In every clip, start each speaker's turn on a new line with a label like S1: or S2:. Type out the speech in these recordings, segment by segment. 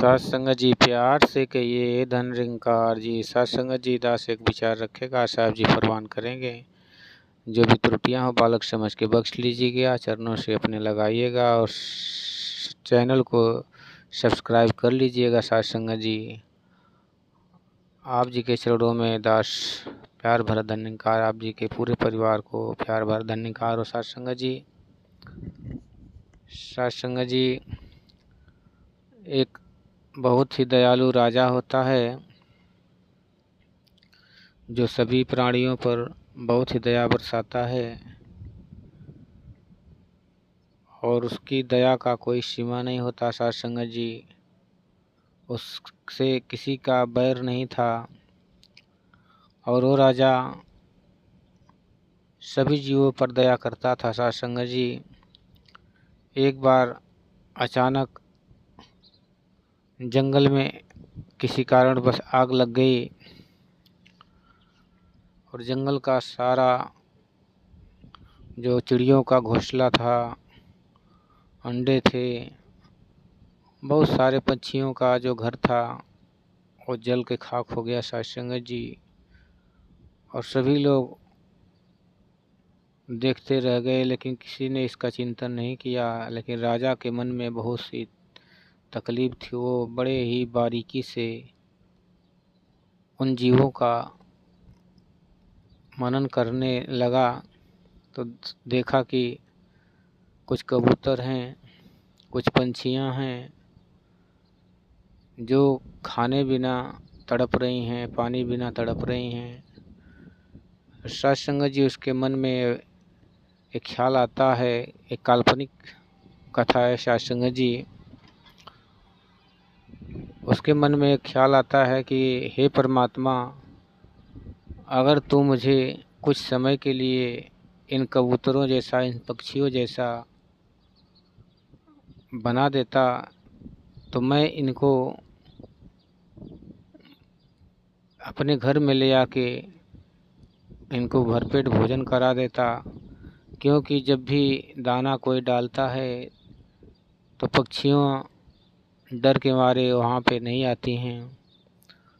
S1: साध संगत जी प्यार से कहिए धन निरंकार जी। साध संगत जी दास एक विचार रखेगा, साहब जी फरमान करेंगे। जो भी त्रुटियां हो बालक समझ के बख्श लीजिएगा, चरणों से अपने लगाइएगा और चैनल को सब्सक्राइब कर लीजिएगा। साध संगत जी आप जी के चरणों में दास प्यार भरा धन्यकार, आप जी के पूरे परिवार को प्यार भरा धन्यकार। और साध संगत जी एक बहुत ही दयालु राजा होता है जो सभी प्राणियों पर बहुत ही दया बरसाता है और उसकी दया का कोई सीमा नहीं होता। साध संगत जी उससे किसी का बैर नहीं था और वो राजा सभी जीवों पर दया करता था। साध संगत जी एक बार अचानक जंगल में किसी कारणवश आग लग गई और जंगल का सारा जो चिड़ियों का घोंसला था, अंडे थे, बहुत सारे पंछियों का जो घर था वो जल के खाक हो गया। साध संगत जी और सभी लोग देखते रह गए, लेकिन किसी ने इसका चिंतन नहीं किया। लेकिन राजा के मन में बहुत सी तकलीफ थी। वो बड़े ही बारीकी से उन जीवों का मनन करने लगा तो देखा कि कुछ कबूतर हैं, कुछ पंछियां हैं जो खाने बिना तड़प रही हैं, पानी बिना तड़प रही हैं। साध संगत जी उसके मन में एक ख्याल आता है, एक काल्पनिक कथा है। साध संगत जी उसके मन में एक ख्याल आता है कि हे परमात्मा, अगर तू मुझे कुछ समय के लिए इन कबूतरों जैसा, इन पक्षियों जैसा बना देता तो मैं इनको अपने घर में ले आके इनको भरपेट भोजन करा देता। क्योंकि जब भी दाना कोई डालता है तो पक्षियों डर के मारे वहाँ पे नहीं आती हैं,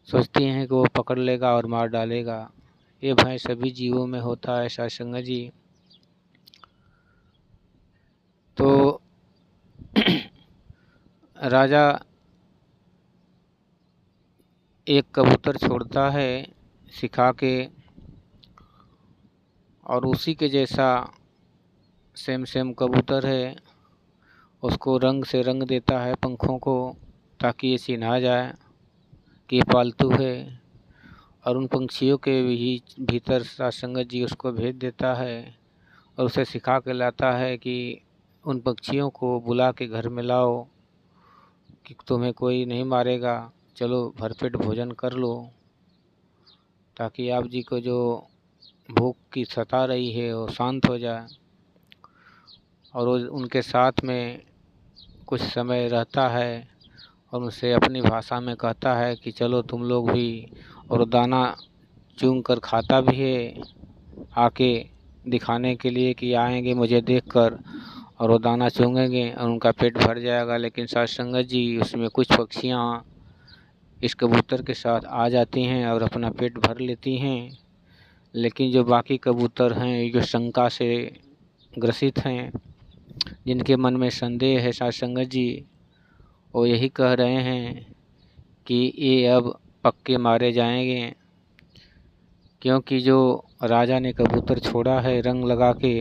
S1: सोचती हैं कि वो पकड़ लेगा और मार डालेगा। ये भय सभी जीवों में होता है। साध संगत जी तो राजा एक कबूतर छोड़ता है सिखा के और उसी के जैसा सेम कबूतर है, उसको रंग से रंग देता है पंखों को, ताकि ये चिन्हा जाए कि ये पालतू है। और उन पंछियों के भीतर साध संगत जी उसको भेज देता है और उसे सिखा के लाता है कि उन पक्षियों को बुला के घर में लाओ कि तुम्हें कोई नहीं मारेगा, चलो भरपेट भोजन कर लो, ताकि आप जी को जो भूख की सता रही है वो शांत हो जाए। और वो उनके साथ में कुछ समय रहता है और उनसे अपनी भाषा में कहता है कि चलो तुम लोग भी, और दाना चूम कर खाता भी है आके दिखाने के लिए कि आएंगे मुझे देखकर और वो दाना चूंगेंगे और उनका पेट भर जाएगा। लेकिन साध संगत जी उसमें कुछ पक्षियाँ इस कबूतर के साथ आ जाती हैं और अपना पेट भर लेती हैं। लेकिन जो बाकी कबूतर हैं जो शंका से ग्रसित हैं, जिनके मन में संदेह है, साध संगत जी वो यही कह रहे हैं कि ये अब पक्के मारे जाएंगे। क्योंकि जो राजा ने कबूतर छोड़ा है रंग लगा के,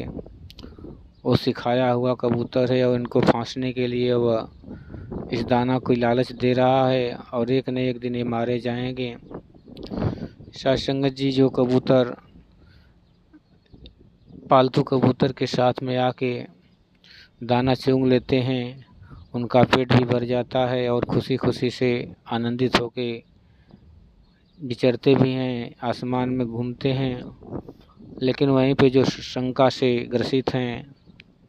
S1: वो सिखाया हुआ कबूतर है और इनको फांसने के लिए वह इस दाना को लालच दे रहा है और एक न एक दिन ये मारे जाएंगे। साध संगत जी जो कबूतर पालतू कबूतर के साथ में आके दाना चुंग लेते हैं, उनका पेट भी भर जाता है और खुशी खुशी से आनंदित होके विचरते भी हैं, आसमान में घूमते हैं। लेकिन वहीं पे जो शंका से ग्रसित हैं,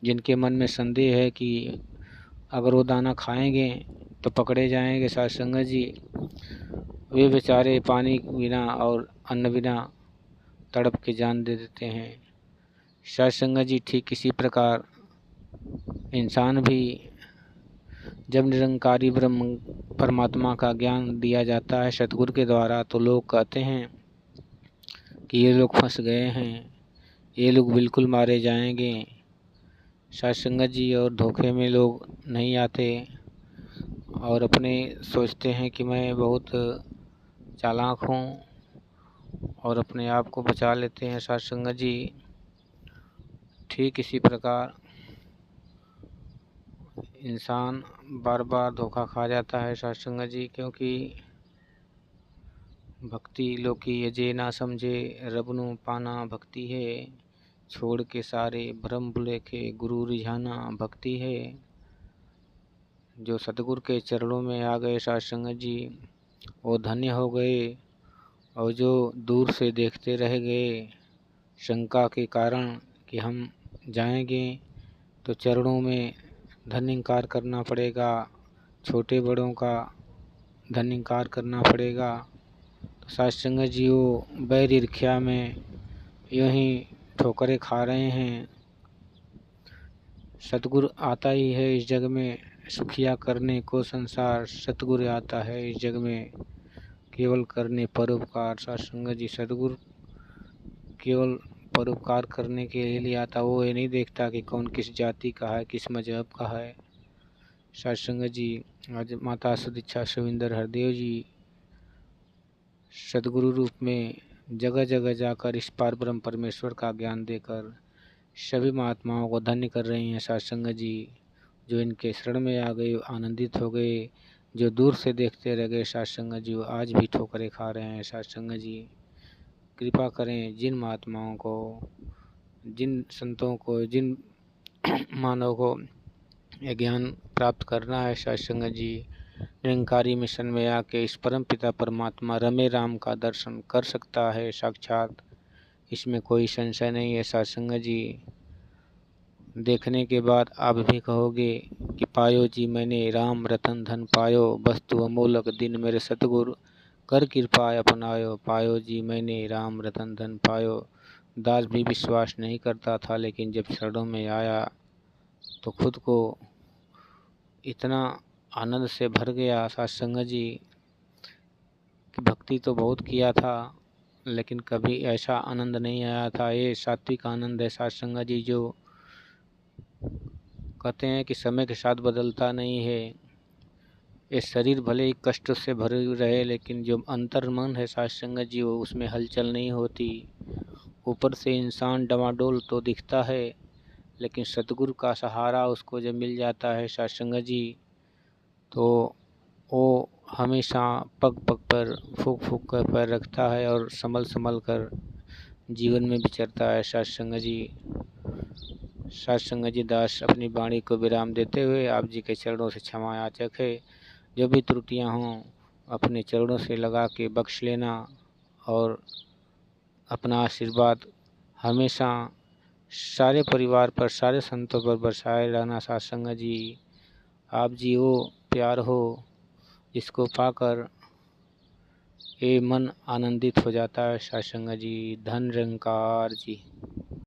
S1: जिनके मन में संदेह है कि अगर वो दाना खाएंगे तो पकड़े जाएंगे, साध संगत जी वे बेचारे पानी बिना और अन्न बिना तड़प के जान दे देते हैं। साध संगत जी ठीक इसी प्रकार इंसान भी जब निरंकारी ब्रह्म परमात्मा का ज्ञान दिया जाता है सतगुरु के द्वारा, तो लोग कहते हैं कि ये लोग फंस गए हैं, ये लोग बिल्कुल मारे जाएंगे। साध संगत जी और धोखे में लोग नहीं आते और अपने सोचते हैं कि मैं बहुत चालाक हूँ और अपने आप को बचा लेते हैं साध संगत जी। ठीक इसी प्रकार इंसान बार बार धोखा खा जाता है साध संगत जी, क्योंकि भक्ति लोकी अजे ना समझे, रब नू पाना भक्ति है, छोड़ के सारे भ्रम भुलेखे, गुरु रिझाना भक्ति है। जो सतगुरु के चरणों में आ गए साध संगत जी, वो धन्य हो गए, और जो दूर से देखते रह गए शंका के कारण कि हम जाएंगे तो चरणों में धन्यकार करना पड़ेगा, छोटे बड़ों का धन्यकार करना पड़ेगा। तो साध संगत जी वो बैर ईर्ष्या में यूँ ही ठोकरें खा रहे हैं। सतगुरु आता ही है इस जग में सुखिया करने को संसार, सतगुरु आता है इस जग में केवल करने परोपकार। साध संगत जी सतगुरु केवल परोपकार करने के लिए आता, वो ये नहीं देखता कि कौन किस जाति का है, किस मजहब का है। साध संगत जी आज माता सुदीक्षा शविंदर हरदेव जी सतगुरु रूप में जगह जगह जाकर इस पार ब्रह्म परमेश्वर का ज्ञान देकर सभी महात्माओं को धन्य कर रही हैं। साध संगत जी जो इनके शरण में आ गए आनंदित हो गए, जो दूर से देखते रह गए साध संगत जी वो आज भी ठोकरें खा रहे हैं। साध संगत जी कृपा करें जिन महात्माओं को, जिन संतों को, जिन मानव को ये ज्ञान प्राप्त करना है, साध संगत जी निरंकारी मिशन में आके इस परम पिता परमात्मा रमे राम का दर्शन कर सकता है साक्षात, इसमें कोई संशय नहीं है। साध संगत जी देखने के बाद आप भी कहोगे कि पायो जी मैंने राम रतन धन पायो, वस्तु अमोलक दिन मेरे सतगुरु कर कृपा अपनायो, पायो जी मैंने राम रतन धन पायो। दास भी विश्वास नहीं करता था, लेकिन जब शरणों में आया तो खुद को इतना आनंद से भर गया साध संगत जी कि भक्ति तो बहुत किया था लेकिन कभी ऐसा आनंद नहीं आया था। ये सात्विक आनंद है साध संगत जी, जो कहते हैं कि समय के साथ बदलता नहीं है। ये शरीर भले ही कष्ट से भरे रहे, लेकिन जो अंतर मन है साध संगत जी वो उसमें हलचल नहीं होती। ऊपर से इंसान डमाडोल तो दिखता है, लेकिन सतगुरु का सहारा उसको जब मिल जाता है साध संगत जी, तो वो हमेशा पग पग पर फूक फूक कर पैर रखता है और संभल संभल कर जीवन में विचरता है साध संगत जी। साध संगत जी दास अपनी वाणी को विराम देते हुए आप जी के चरणों से क्षमा याचक है। जो भी त्रुटियां हों अपने चरणों से लगा के बख्श लेना और अपना आशीर्वाद हमेशा सारे परिवार पर, सारे संतों पर बरसाए रहना साध संगत जी। आप जी वो प्यार हो जिसको पाकर ये मन आनंदित हो जाता है साध संगत जी। धन निरंकार जी।